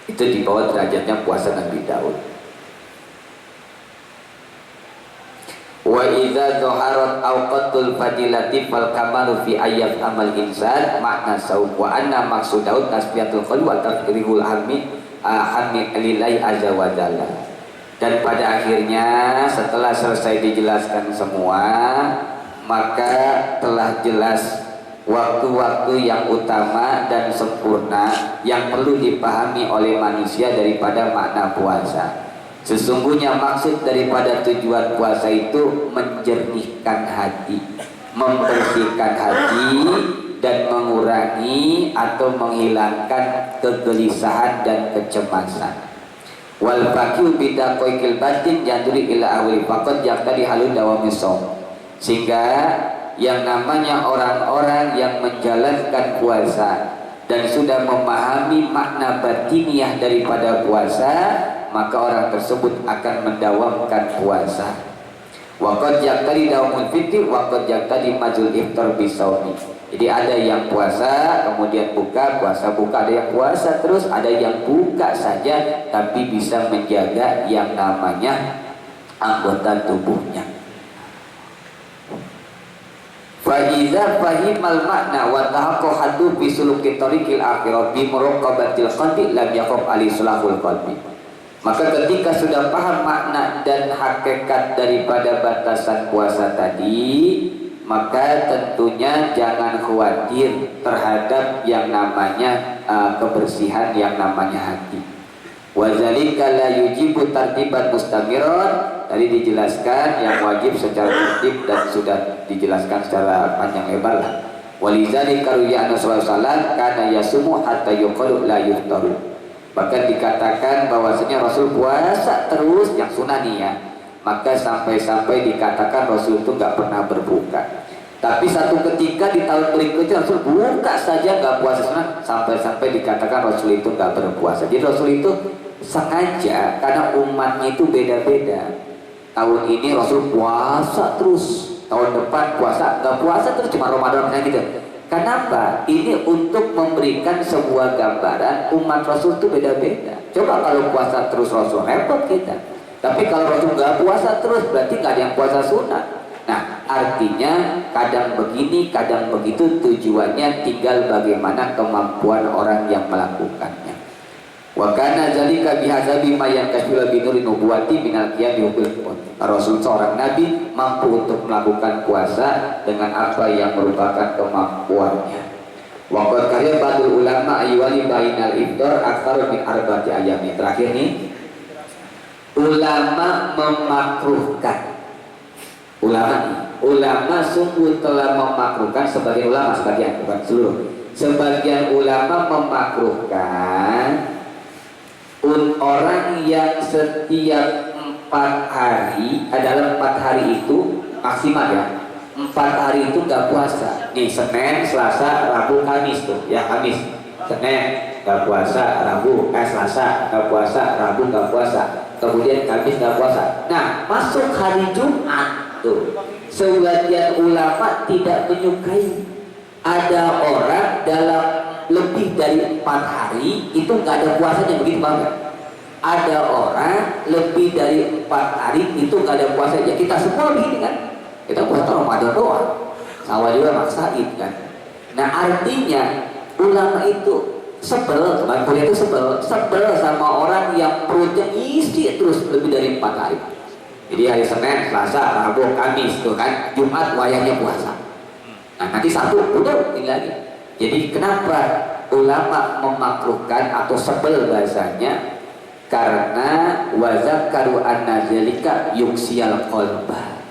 Itu di bawah derajatnya puasa Nabi Daud. Wa idza dhaharat awqatul fadilati fal kamalu fi ayyam amal insan makna saum wa anna maqsudahu tasbihatul qalbi wa tafkirul hammi lillahi azza wa jalla. Dan pada akhirnya setelah selesai dijelaskan semua, maka telah jelas waktu-waktu yang utama dan sempurna yang perlu dipahami oleh manusia daripada makna puasa. Sesungguhnya maksud daripada tujuan puasa itu menjernihkan hati, membersihkan hati, dan mengurangi atau menghilangkan kegelisahan dan kecemasan. Wal faqihu bidaqaiqil batin yadri ila awli faqad yaqtadi halu dawamisom. Sehingga yang namanya orang-orang yang menjalankan puasa dan sudah memahami makna batiniah daripada puasa, maka orang tersebut akan mendawamkan puasa. Waqad yaqtadi dawamul fitri waqad yaqtadi majul iftar bisawmi. Jadi ada yang puasa kemudian buka, puasa buka, ada yang puasa terus, ada yang buka saja tapi bisa menjaga yang namanya anggota tubuhnya. Fa iza fahimal makna wa tahaqqaqu fi suluki tariqil akhirah bi muraqabatil qalbi lam yaqaf ali salahul qalbi. Maka ketika sudah paham makna dan hakikat daripada batasan puasa tadi, maka tentunya jangan khawatir terhadap yang namanya kebersihan yang namanya hati. Wazalika la yujibu tartiban mustamiron. Tadi dijelaskan yang wajib secara tertib dan sudah dijelaskan secara panjang lebar lah. Walizalika ruya sallallahu alaihi wasallam kana yasumu hatta yuqalu la yuftaru. Bahkan dikatakan bahwasanya Rasul puasa terus yang sunnah nih ya. Maka sampai-sampai dikatakan Rasul itu nggak pernah berbuka. Tapi satu ketika di tahun berikutnya Rasul buka saja nggak puasa sunnah, sampai-sampai dikatakan Rasul itu nggak berpuasa. Jadi Rasul itu sengaja karena umatnya itu beda-beda. Tahun ini Rasul puasa terus, tahun depan puasa nggak puasa terus, cuma Ramadan kayak gitu. Kenapa? Ini untuk memberikan sebuah gambaran umat Rasul itu beda-beda. Coba kalau puasa terus Rasul repot kita. Tapi kalau Rasul nggak puasa terus berarti nggak ada yang puasa sunnah. Nah, artinya kadang begini, kadang begitu, tujuannya tinggal bagaimana kemampuan orang yang melakukannya. Wa kana zalika bihasabi ma yankashifu bi nuri nubuwati minal qiyam bil qur'an. Rasul seorang nabi mampu untuk melakukan puasa dengan apa yang merupakan kemampuannya. Wa qad karya ba'dul ulama ayyuhali bainal iftar aktsar min arba'ati ayyamin. Terakhir nih, ulama memakruhkan. Ulama sungguh telah memakruhkan, sebagian ulama, sebagian bukan seluruh. Sebagian ulama memakruhkan orang yang setiap 4 hari adalah 4 hari itu maksimal ya. 4 hari itu nggak puasa. Nih Senin, Selasa, Rabu, Kamis tuh ya, Kamis, Senin nggak puasa, Rabu, Selasa nggak puasa, Rabu nggak puasa, kemudian Kamis nggak puasa. Nah masuk hari Jumat tuh, sebagian ulama tidak menyukai. Ada orang dalam lebih dari 4 hari itu nggak ada puasanya, begitu banget. Ada orang lebih dari 4 hari itu nggak ada puasanya. Kita semua begini kan, kita puasa Ramadan doang, sama juga maksain kan. Nah artinya ulama itu sebel, teman kuliah itu sebel sama orang yang perutnya isi terus lebih dari 4 hari. Jadi hari Senin, Selasa, Rabu, Kamis tuh kan, Jumat wayahnya puasa. Nah nanti Sabtu udah ini lagi. Jadi kenapa ulama memakruhkan atau sebel bahasanya? Karena wazakaru anna zalika yuksiyal qalba.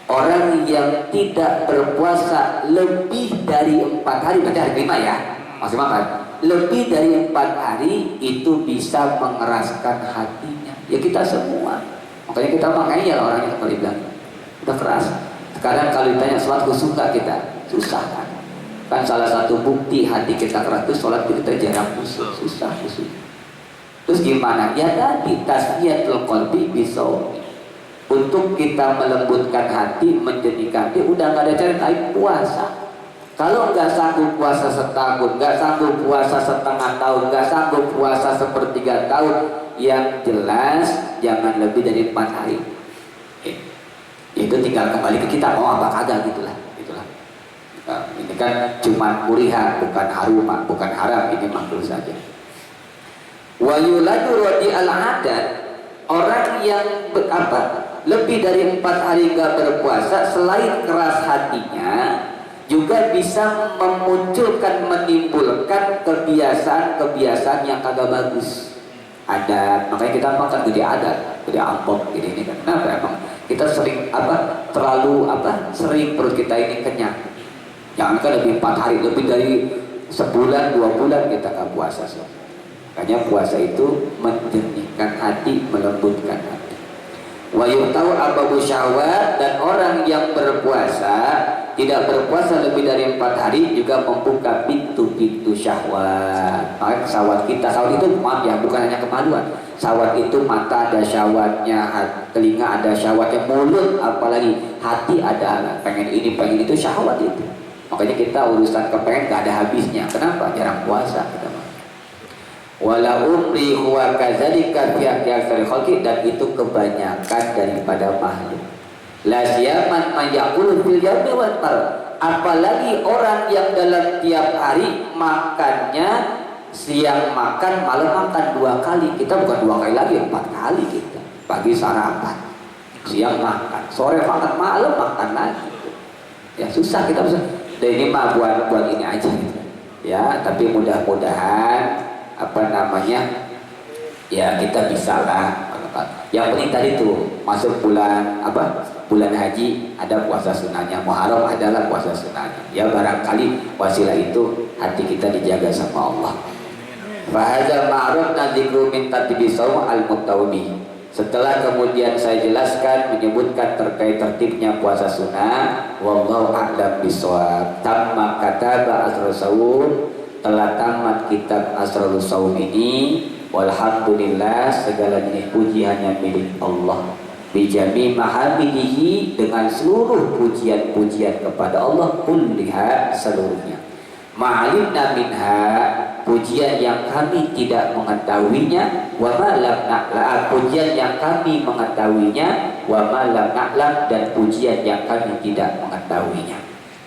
Orang yang tidak berpuasa lebih dari 4 hari, berarti hari 5 ya, masih makan. Lebih dari 4 hari itu bisa mengeraskan hatinya. Ya kita semua. Makanya kita makanya orang yang paling bilang udah keras. Sekarang kalau ditanya sholat khusyuk nggak kita? Susah kan? Kan salah satu bukti hati kita keras itu sholat kita jarang khusyuk, susah khusyuk. Terus gimana? Ya tadi tasfiyatul qalbi bisaumi. Untuk kita melembutkan hati, menjadikan hati, udah nggak ada cara lain puasa. Kalau nggak sanggup puasa setahun, nggak sanggup puasa setengah tahun, nggak sanggup puasa sepertiga tahun, yang jelas jangan lebih dari 4 hari. Itu tinggal kembali ke kita mau apa kagak gitulah. Nah, ini kan cuma muriha, bukan harum, bukan haram, ini makruh saja. Wa yuladu rodi al-adat, orang yang lebih dari 4 hari nggak berpuasa, selain keras hatinya, juga bisa menimbulkan kebiasaan yang kagak bagus. Adat, makanya kita makan gede adat, gede ampok, ini kan. Kenapa emang kita sering sering perut kita ini kenyang. Jangan kan lebih 4 hari, lebih dari sebulan, 2 bulan kita nggak puasa. Makanya puasa itu menjernihkan hati, melembutkan hati. Wa yutau ababu syahwat, dan orang yang berpuasa tidak berpuasa lebih dari 4 hari juga membuka pintu-pintu syahwat. Maka syahwat kita, syahwat itu maaf ya, bukan hanya kemaluan. Syahwat itu mata ada syahwatnya, telinga ada syahwatnya, mulut apalagi, hati ada pengen ini pengen itu, syahwat itu. Makanya kita urusan kepengen gak ada habisnya. Kenapa? Jarang puasa kita. Wala umri huwa kadzalika fi aktsari khalqi, dan itu kebanyakan daripada makhluk. La siyaman man yaqulu fil yawmi wal mar, apalagi orang yang dalam tiap hari makannya siang makan, malam makan 2 kali. Kita bukan 2 kali lagi, 4 kali kita. Pagi sarapan, siang makan, sore makan, malam makan lagi. Ya susah kita bisa. Dan ini mah buat ini aja gitu. Ya, tapi mudah-mudahan ya kita bisa lah. Yang penting tadi tuh masuk bulan haji ada puasa sunnahnya, Muharram adalah puasa sunnahnya. Ya barangkali wasilah itu hati kita dijaga sama Allah. Fahadza ma'ruf nadzikru min tartibi shaum al-muttawbi. Setelah kemudian saya jelaskan menyebutkan terkait tertibnya puasa sunnah, wallahu a'lam bishawab. Tamma kataba asrul saum, telah tamat kitab asrul saum ini. Walhamdulillah, segala jenis puji hanya milik Allah. Bijami mahamidihi, dengan seluruh pujian-pujian kepada Allah, kulliha, seluruhnya. Ma'alimna minha, pujian yang kami tidak mengetahuinya, wa ma lam na'lam, pujian yang kami mengetahuinya, wa ma lam na'lam, dan pujian yang kami tidak mengetahuinya.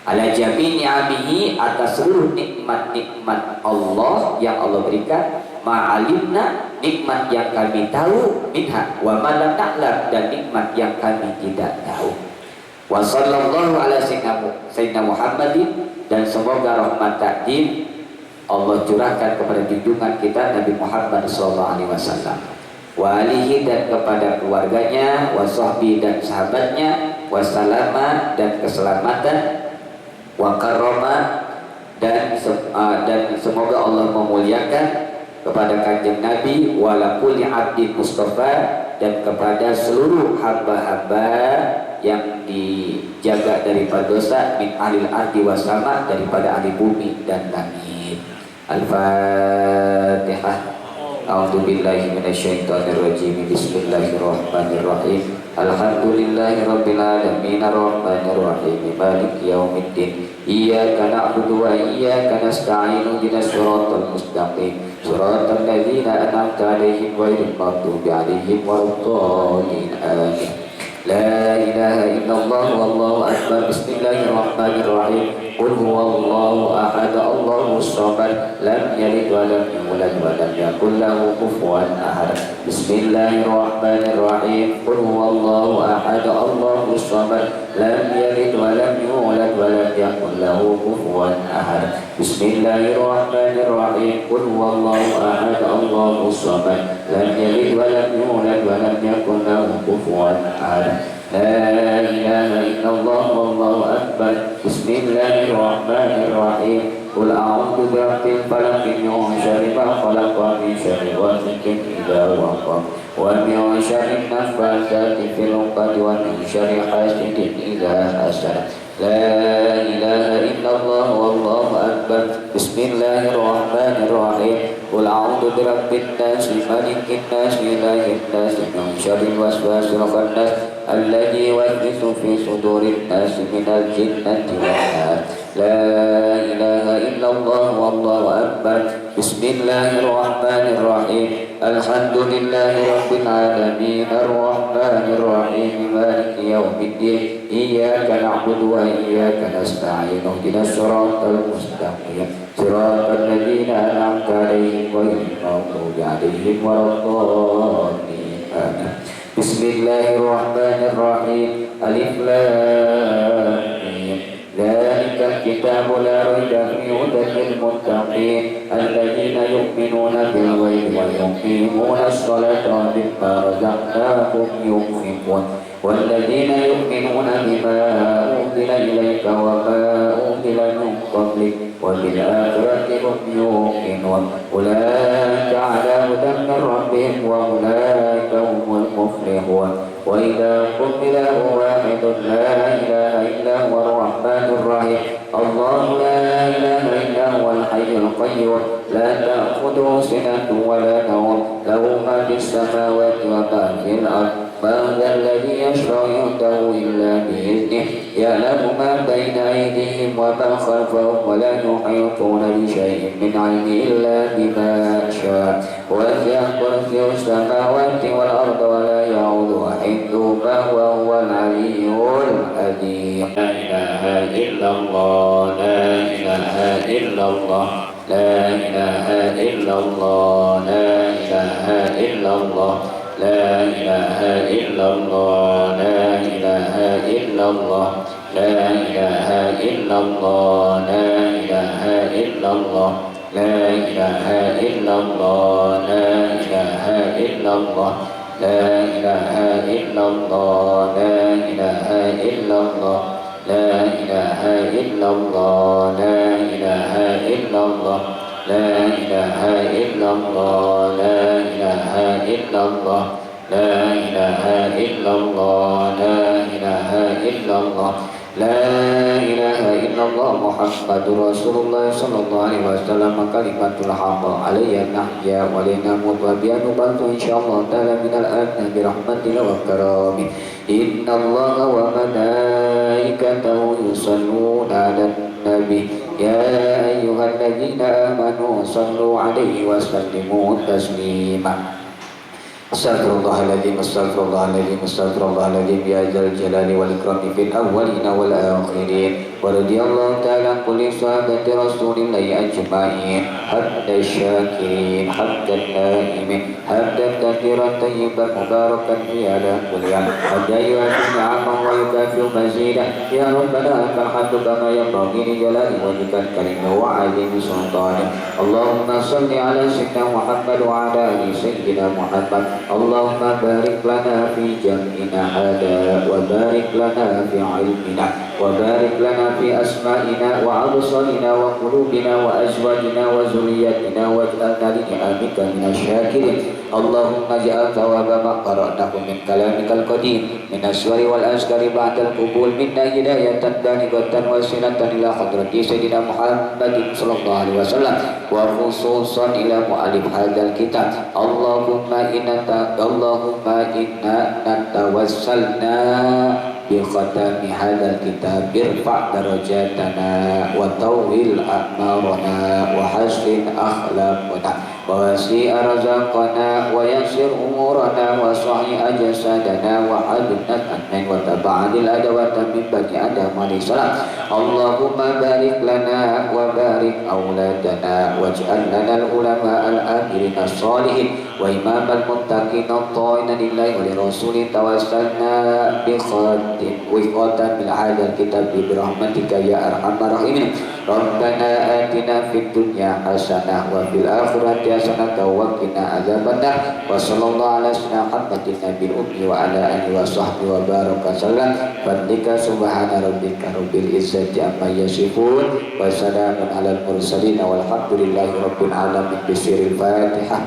Ala jami ni'amihi, atas seluruh nikmat-nikmat Allah yang Allah berikan. Ma'alimna, nikmat yang kami tahu, minha wa ma lam na'lam, dan nikmat yang kami tidak tahu. Wa sallallahu ala sayyidina Muhammadin, dan semoga rahmat takdim Allah curahkan kepada junjungan kita Nabi Muhammad SAW, wa alihi, dan kepada keluarganya, wa sahbi, dan sahabatnya, wa salama, dan keselamatan, wa karrama, dan semoga Allah memuliakan kepada kanjeng Nabi, wala kulli abdi Mustafa, dan kepada seluruh hamba-hamba yang dijaga daripada dosa, min alil ardi wasama, daripada ahli bumi dan langit. Al-Fatihah. A'udzu billahi minasyaitonir rajim. Bismillahirrahmanirrahim. Alhamdulillahirabbil alamin arrahmanir rahim maliki yaumiddin. Iyyaka na'budu wa iyyaka nasta'in. Ihdinas siratal mustaqim. Siratal ladzina an'amta 'alaihim ghairil maghdubi 'alaihim waladdallin. Amin. La ilaha illallah wallahu akbar. Bismillahirrahmanirrahim. Qul huwallahu ahad, Allahus samad, lam yalid wa lam yulad wa lam yakul lahu kufuwan ahad. Bismillahirrahmanirrahim. Qul huwallahu ahad, Allahus samad, lam yalid wa lam yulad wa lam yakul lahu kufuwan ahad. Bismillahirrahmanirrahim. Qul huwallahu ahad, Allahus samad, lam yalid wa lam yulad wa lam yakul lahu kufuwan ahad. La ilaha illallah wallahu akbar. Bismillahirrahmanirrahim. Qul a'udzu birabbil falaq, min syarri ma khalaq, wa min syarri ghasiqin idza waqab, wa min syarri naffasati fil 'uqad, wa min syarri hasidin idza hasad. La ilaha illallah wallahu akbar. Bismillahirrahmanirrahim. قل أعوذ برب الناس ملك الناس إله الناس من شر الوسواس الخناس الذي يوسوس في صدور الناس من الجنة والناس. لا إله إلا الله والله أكبر. بسم الله الرحمن الرحيم. الحمد لله رب العالمين الرحمن الرحيم مالك يوم الدين إياك نعبد وإياك نستعين اهدنا الصراط المستقيم صراط الذين أنعمت عليهم غير المغضوب عليهم ولا الضالين آمين. بسم الله الرحمن الرحيم. ألف لام ميم. ذلك الكتاب لا ريب فيه هدى للمتقين الذين يؤمنون بالغيب ويقيمون الصلاة ومما رزقناهم ينفقون والذين يؤمنون بما أنزل إليك وما أنزل من قبلك وبالآخرة هم يوقنون أولئك على هدى من ربهم وأولئك هم المفلحون. وإذا قل له واحد لا إله إلا هو الرحمن الرحيم الله لا إله إلا هو الحي القيوم لا تأخذه سنة ولا نوم له ما في السماوات وما في الأرض من ذا الذي يشفع عنده إلا بإذنه يعلم ما بين أيديهم وما خلفهم ولا يحيطون بشيء من علمه إلا بما شاء وسع كرسيه السماوات والأرض ولا يعوده حفظهما وهو العلي العظيم. لا إله إلا الله لا إله إلا الله لا إله إلا الله لا إله إلا الله لا إله إلا الله لا إله إلا الله لا إله إلا الله لا إله إلا الله لا إله إلا الله لا إله إلا الله لا إله إلا الله لا إله إلا الله لا إله إلا الله لا إله إلا الله لا إله إلا الله لا إله إلا الله لا إله إلا الله لا إله إلا الله لا إله إلا الله محمد رسول الله صلى الله عليه وسلم كلمة الحق علي نحيا ولنموت وبها نبات إن شاء الله تعالى من الآن برحمته وكرامه. إن الله وملائكته يصلون على النبي يا أيها الذين آمنوا صلوا عليه وسلموا تسليما. Astaghfirullahaladzim, astaghfirullahaladzim, astaghfirullahaladzim ya dzal jalali wal ikrami fil awwalina wal akhirin wa radiyallahu ta'ala an kulli sahabati rasulillahi ajma'in hatta syakirin hatta naimin hatta kathiran tayyiban mubarakan fi ala kulli am hatta yu'afi ni'aman wa yukafi mazidah ya rabbana lakal hamdu kama yanbaghi li jalali wajhikal karim wa 'azimi sultanik. Allahumma salli ala sayyidina Muhammad wa ala ali sayyidina Muhammad. اللهم بارك لنا في جمعنا هذا وبارك لنا في علمنا وبارك لنا في أسمائنا وأبصارنا وقلوبنا وأزواجنا وذرياتنا واجعلنا لنعمك من الشاكرين. اللهم اجعل ثواب ما قرأناه من كلامك القديم من السور والأذكار بعد القبول منا هداية بالغة وسيلة إلى حضرة سيدنا محمد صلى الله عليه وسلم وخصوصا إلى مؤلف هذا الكتاب. اللهم إنا نتوسلنا بختام هذا الكتاب ارفع درجاتنا وطول أعمارنا وحسن أخلاقنا ووسع رزقنا ويسر أمورنا وصحح أجسادنا وحبنا الأمن وتبعد الأدوات من بني آدم عليه السلام. اللهم بارك لنا وبارك أولادنا واجعل لنا العلماء العاملين الصالحين وإمام المتقين الطائعين لله ولرسوله. توسلنا بخاتم وختام هذا الكتاب برحمتك يا أرحم الراحمين. ربنا آتنا في الدنيا حسنة وفي الآخرة حسنة وقنا عذاب النار. وصلى الله على سيدنا محمد النبي الأمي وعلى آله وصحبه وبارك وسلم. فضلك سبحان ربك رب العزة عما يصفون وسلام على المرسلين والحمد لله رب العالمين. بسر الفاتحة.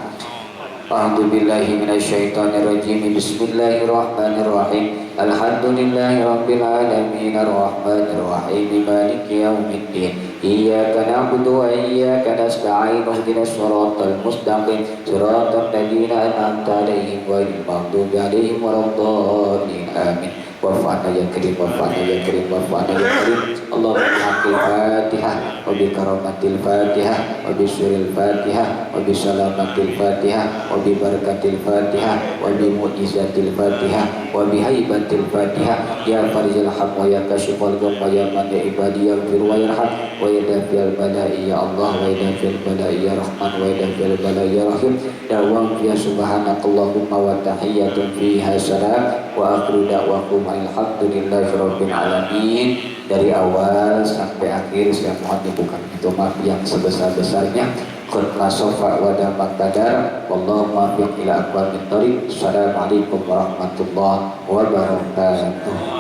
A'udzu billahi minasyaitonir rajim. Bismillahirrahmanirrahim. Alhamdulillahirabbil alamin arrahmanir rahim maliki yaumiddin. Iyyaka na'budu wa iyyaka nasta'in. Ihdinas shiratal mustaqim. Shiratal ladzina an'amta 'alaihim ghairil maghdubi 'alaihim waladdallin. Amin. Wafa'na ya karim, wafa'na ya karim, wafa'na ya karim. Allahumma bihaqqil Fatihah wa bi karamatil Fatihah wa bi syuril Fatihah wa bi salamatil Fatihah wa bi barakatil Fatihah wa bi mu'jizatil Fatihah wa bi haibatil Fatihah. Ya farizal haq wa ya kashifal gham wa ya man ya ibadi yaghfir wa yarham wa ya dafil bala'i ya Allah wa ya dafil bala'i ya Rahman wa ya dafil bala'i ya Rahim. Dawam ya subhanakallahumma wa tahiyyatun fiha salam wa akhiru da'wakum alhamdulillahi rabbil alamin. Dari awal sampai akhir saya mohon dibukakan pintu maaf yang sebesar-besarnya. Qul la safa wa damat qadar wallahu muwaffiq ila aqwamit thoriq. Assalamualaikum warahmatullahi wabarakatuh.